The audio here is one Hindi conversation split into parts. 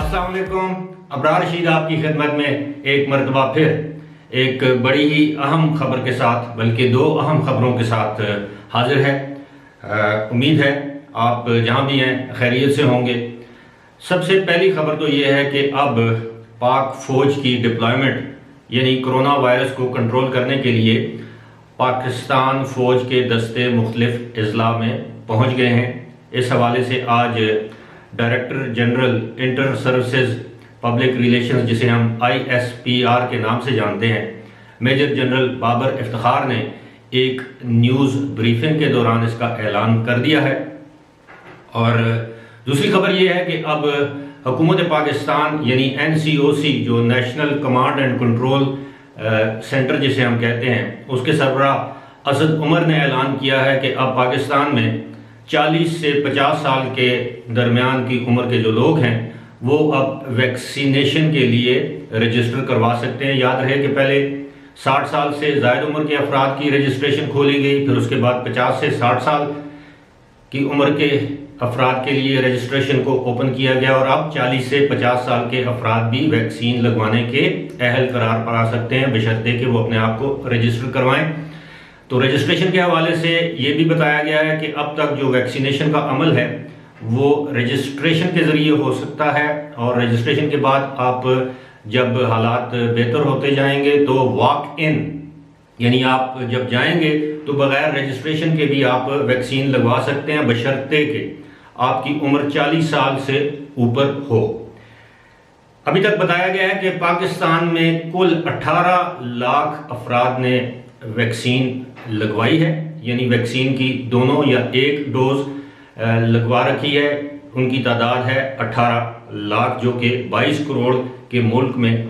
अस्सलाम वालेकुम। अबरार रशीद आपकी खिदमत में एक मरतबा फिर एक बड़ी ही अहम खबर के साथ, बल्कि दो अहम खबरों के साथ हाजिर है। उम्मीद है आप जहां भी हैं खैरियत से होंगे। सबसे पहली खबर तो ये है कि अब पाक फौज की डिप्लॉयमेंट यानी कोरोना वायरस को कंट्रोल करने के लिए पाकिस्तान फौज के दस्ते मुख्तलिफ अजला में पहुंच गए हैं। इस हवाले से आज director general inter services public relations, जिसे हम ISPR के नाम से जानते हैं, मेजर जनरल बाबर इफ्तिखार ने एक न्यूज़ ब्रीफिंग के दौरान इसका ऐलान कर दिया है। और दूसरी खबर यह है कि अब हुकूमत पाकिस्तान यानी NCOC, जो national command and control centre जिसे हम कहते हैं, उसके सरबरा असद उमर ने ऐलान किया है कि अब पाकिस्तान में 40 से 50 साल के दरमियान की उम्र के जो लोग हैं वो अब वैक्सीनेशन के लिए रजिस्टर करवा सकते हैं। याद रहे कि पहले 60 साल से ज़ायद उम्र के अफराद की रजिस्ट्रेशन खोली गई, फिर उसके बाद 50 से 60 साल की उम्र के अफराद के लिए रजिस्ट्रेशन को ओपन किया गया और अब 40 से 50 साल के अफराद भी वैक्सीन लगवाने के अहल करार पा सकते हैं, बशर्ते कि वो अपने आप को रजिस्टर करवाएं। तो रजिस्ट्रेशन के हवाले से ये भी बताया गया है कि अब तक जो वैक्सीनेशन का अमल है वो रजिस्ट्रेशन के ज़रिए हो सकता है, और रजिस्ट्रेशन के बाद आप जब हालात बेहतर होते जाएंगे तो वॉक इन यानी आप जब जाएंगे तो बगैर रजिस्ट्रेशन के भी आप वैक्सीन लगवा सकते हैं, बशर्ते कि आपकी उम्र 40 साल से ऊपर हो। अभी तक बताया गया है कि पाकिस्तान में कुल 18 लाख अफराद ने वैक्सीन लगवाई है, यानी वैक्सीन की दोनों या एक डोज लगवा रखी है। उनकी तादाद है 18 लाख, जो कि 22 करोड़ के मुल्क में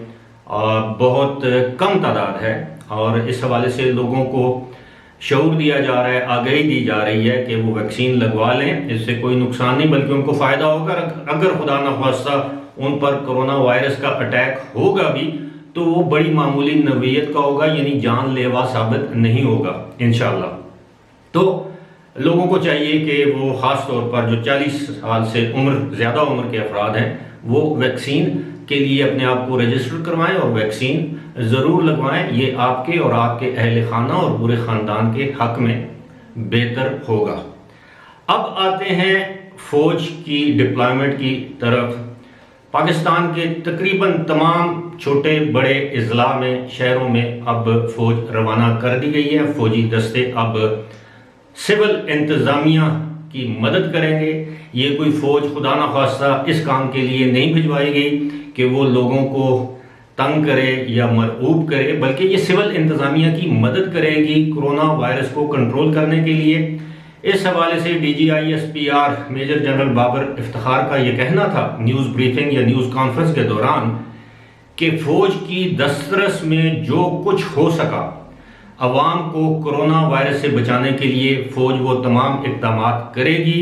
बहुत कम तादाद है। और इस हवाले से लोगों को शऊर दिया जा रहा है, आगाही दी जा रही है कि वो वैक्सीन लगवा लें। इससे कोई नुकसान नहीं बल्कि उनको फ़ायदा होगा। अगर खुदा न खास्ता उन पर कोरोना वायरस का अटैक होगा भी तो वो बड़ी मामूली नवीयत का होगा, यानी जानलेवा साबित नहीं होगा इंशाअल्लाह। तो लोगों को चाहिए कि वो ख़ास तौर पर जो 40 साल से ज़्यादा उम्र के अफराद हैं वो वैक्सीन के लिए अपने आप को रजिस्टर करवाएं और वैक्सीन ज़रूर लगवाएं। ये आपके और आपके अहल खाना और पूरे ख़ानदान के हक में बेहतर होगा। अब आते हैं फ़ौज की डिप्लॉयमेंट की तरफ। पाकिस्तान के तकरीबन तमाम छोटे बड़े अजला में, शहरों में अब फ़ौज रवाना कर दी गई है। फ़ौजी दस्ते अब सिविल इंतज़ामिया की मदद करेंगे। ये कोई फ़ौज खुदा न खास्ता इस काम के लिए नहीं भिजवाई गई कि वो लोगों को तंग करे या मरऊब करे, बल्कि ये सिविल इंतज़ामिया की मदद करेगी कोरोना वायरस को कंट्रोल करने के लिए। इस हवाले से DG ISPR major general Babar Iftikhar का ये कहना था न्यूज़ ब्रीफिंग या न्यूज़ कॉन्फ्रेंस के दौरान कि फ़ौज की दस्तरस में जो कुछ हो सका अवाम को कोरोना वायरस से बचाने के लिए फ़ौज वो तमाम इक़दाम करेगी।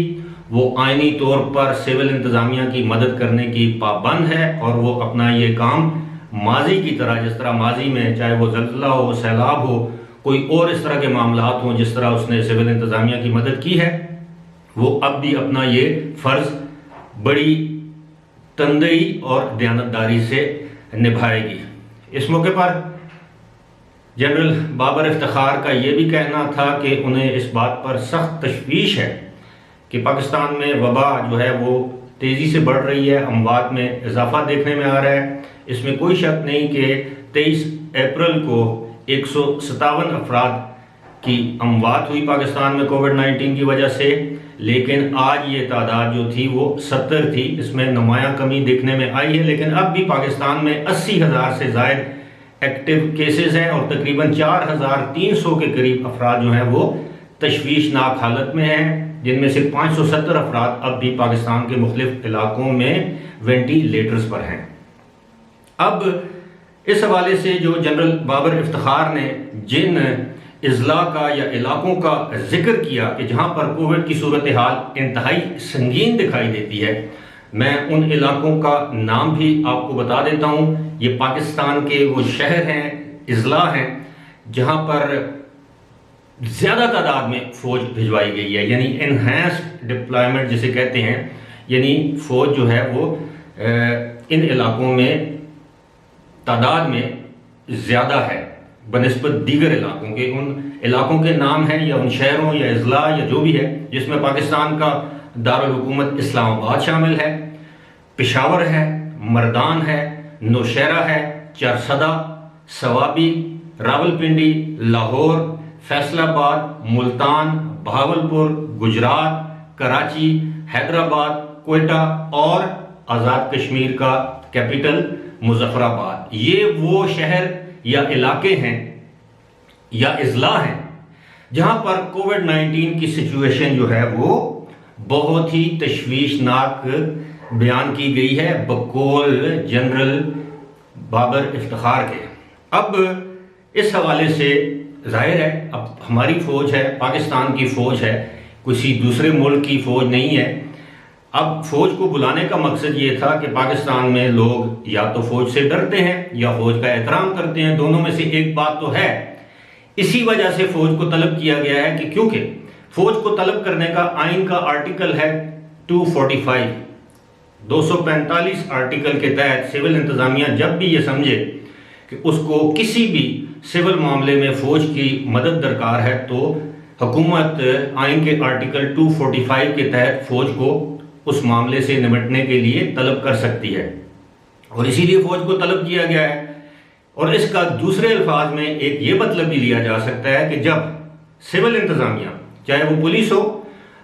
वो आइनी तौर पर सिविल इंतज़ामिया की मदद करने की पाबंद है और वो अपना ये काम माजी की तरह, जिस तरह माजी में चाहे वो ज़ल्ज़ला हो, सैलाब हो, कोई और इस तरह के मामलात हों जिस तरह उसने सिविल इंतज़ामिया की मदद की है, वो अब भी अपना ये फ़र्ज़ बड़ी तंदई और दयानतदारी से निभाएगी। इस मौके पर जनरल बाबर इफ्तिखार का ये भी कहना था कि उन्हें इस बात पर सख्त तशवीश है कि पाकिस्तान में वबा जो है वो तेज़ी से बढ़ रही है, अमवात में इजाफा देखने में आ रहा है। इसमें कोई शक नहीं कि 23 अप्रैल को 157 अफराद की अमवात हुई पाकिस्तान में कोविड-19 की वजह से, लेकिन आज ये तादाद जो थी वो 70 थी। इसमें नुमायां कमी देखने में आई है, लेकिन अब भी पाकिस्तान में 80,000 से ज़ायद एक्टिव केसेस हैं और तकरीबन 4,300 के करीब अफराद जो हैं वो तशवीशनाक हालत में हैं, जिनमें से 570 अफराद अब भी पाकिस्तान के मुख्तलिफ इलाकों में वेंटिलेटर्स पर हैं। अब इस हवाले से जो जनरल बाबर इफ्तिखार ने जिन अजला का या इलाकों का जिक्र किया कि जहाँ पर कोविड की सूरत हाल इंतहाई संगीन दिखाई देती है, मैं उन इलाकों का नाम भी आपको बता देता हूँ। ये पाकिस्तान के वो शहर हैं, अजला हैं जहाँ पर ज़्यादा तादाद में फ़ौज भिजवाई गई है, यानी इनहेंस्ड डिप्लॉयमेंट जिसे कहते हैं, यानी फ़ौज जो है वो इन इलाकों में तादाद में ज़्यादा है बनिस्बत दीगर इलाकों के। उन इलाकों के नाम हैं या उन शहरों या अजला या जो भी है जिसमें पाकिस्तान का दारुल हुकूमत इस्लामाबाद शामिल है, पेशावर है, मर्दान है, नौशहरा है, चारसदा, सवाबी, रावलपिंडी, लाहौर, फैसलाबाद, मुल्तान, बहावलपुर, गुजरात, कराची, हैदराबाद, कोयटा और आज़ाद कश्मीर का कैपिटल मुजफ्फराबाद। ये वो शहर या इलाके हैं या अजला हैं जहां पर कोविड-19 की सिचुएशन जो है वो बहुत ही तशवीशनाक बयान की गई है बकौल जनरल बाबर इफ्तिखार के। अब इस हवाले से जाहिर है अब हमारी फौज है, पाकिस्तान की फौज है, किसी दूसरे मुल्क की फौज नहीं है। अब फौज को बुलाने का मकसद ये था कि पाकिस्तान में लोग या तो फौज से डरते हैं या फौज का एहतराम करते हैं, दोनों में से एक बात तो है। इसी वजह से फौज को तलब किया गया है कि क्योंकि फौज को तलब करने का आइन का आर्टिकल है 245, 245 आर्टिकल के तहत सिविल इंतजामिया जब भी ये समझे कि उसको किसी भी सिविल मामले में फौज की मदद दरकार है तो हुकूमत आइन के आर्टिकल 245 के तहत फौज को उस मामले से निपटने के लिए तलब कर सकती है और इसीलिए फौज को तलब किया गया है। और इसका दूसरे अल्फाज में एक ये मतलब भी लिया जा सकता है कि जब सिविल इंतजामिया, चाहे वो पुलिस हो,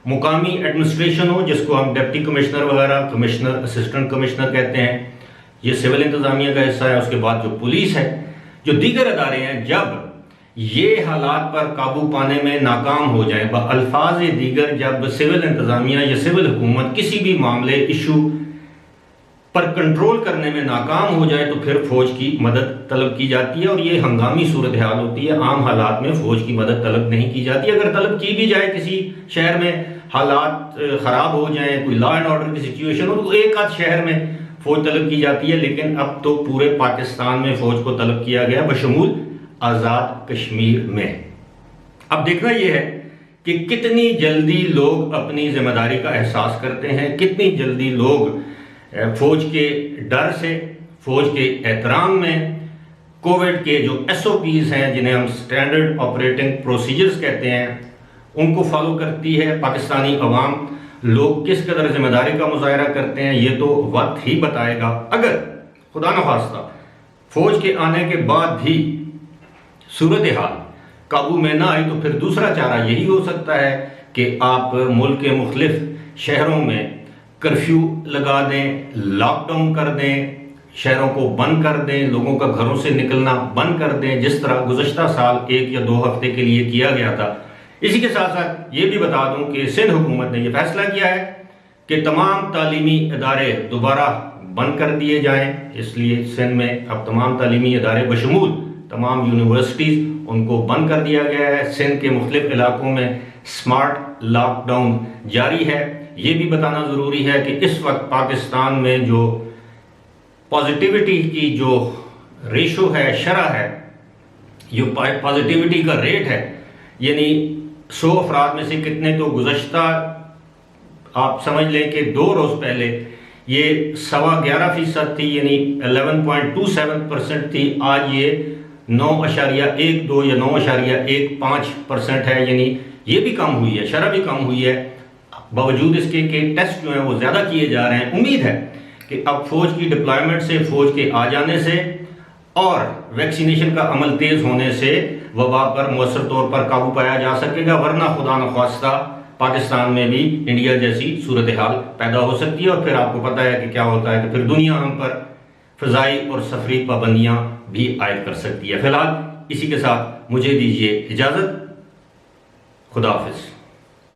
मुकामी एडमिनिस्ट्रेशन हो जिसको हम डिप्टी कमिश्नर वगैरह, कमिश्नर, असिस्टेंट कमिश्नर कहते हैं, ये सिविल इंतजामिया का हिस्सा है। उसके बाद जो पुलिस है, जो दीगर अदारे हैं, जब ये हालात पर काबू पाने में नाकाम हो जाए, अल्फाज दीगर जब सिविल इंतजामिया या सिविल हुकूमत किसी भी मामले इशू पर कंट्रोल करने में नाकाम हो जाए तो फिर फौज की मदद तलब की जाती है। और ये हंगामी सूरत हाल होती है, आम हालात में फौज की मदद तलब नहीं की जाती। अगर तलब की भी जाए किसी शहर में हालात खराब हो जाए, कोई लॉ एंड ऑर्डर की सिचुएशन हो, तो एक आध शहर में फौज तलब की जाती है, लेकिन अब तो पूरे पाकिस्तान में फौज को तलब किया गया बशमूल आज़ाद कश्मीर में। अब देखना यह है कि कितनी जल्दी लोग अपनी जिम्मेदारी का एहसास करते हैं, कितनी जल्दी लोग फौज के डर से, फौज के एहतराम में, कोविड के जो SOPs हैं जिन्हें हम स्टैंडर्ड ऑपरेटिंग प्रोसीजर्स कहते हैं, उनको फॉलो करती है पाकिस्तानी अवाम। लोग किस कदर जिम्मेदारी का मुजाहरा करते हैं ये तो वक्त ही बताएगा। अगर खुदा न खास्ता फौज के आने के बाद भी सूरत हाल काबू में ना आई तो फिर दूसरा चारा यही हो सकता है कि आप मुल्क के मुख्तलिफ शहरों में कर्फ्यू लगा दें, लॉकडाउन कर दें, शहरों को बंद कर दें, लोगों का घरों से निकलना बंद कर दें, जिस तरह गुज़श्ता साल 1 या 2 हफ्ते के लिए किया गया था। इसी के साथ साथ ये भी बता दूं कि सिंध हुकूमत ने यह फैसला किया है कि तमाम तालीमी इदारे दोबारा बंद कर दिए जाएं। इसलिए सिंध में अब तमाम तालीमी इदारे बशमूल तमाम यूनिवर्सिटीज़ उनको बंद कर दिया गया है। सिंध के मुख्तलिफ इलाकों में स्मार्ट लॉकडाउन जारी है। ये भी बताना ज़रूरी है कि इस वक्त पाकिस्तान में जो पॉजिटिविटी की जो रेशो है, शरह है, जो पॉजिटिविटी का रेट है, यानी 100 अफराद में से कितने तो गुज़श्ता आप समझ लें कि 2 रोज़ पहले ये 11.25% थी, यानी 11.27% थी। आज ये 9.12 या 9.15% है, यानी ये भी कम हुई है, शरह भी कम हुई है। बावजूद इसके कि टेस्ट जो हैं वो ज़्यादा किए जा रहे हैं। उम्मीद है कि अब फौज की डिप्लॉयमेंट से, फौज के आ जाने से और वैक्सीनेशन का अमल तेज़ होने से वबा पर मौसर तौर पर काबू पाया जा सकेगा, वरना खुदा न ख्वास्ता पाकिस्तान में भी इंडिया जैसी सूरत हाल पैदा हो सकती है। और फिर आपको पता है कि क्या होता है कि फिर दुनिया हम पर फ़ज़ाई और सफरी पाबंदियाँ भी आयद कर सकती है। फिलहाल इसी के साथ मुझे दीजिए इजाज़त। खुदा हाफिज़।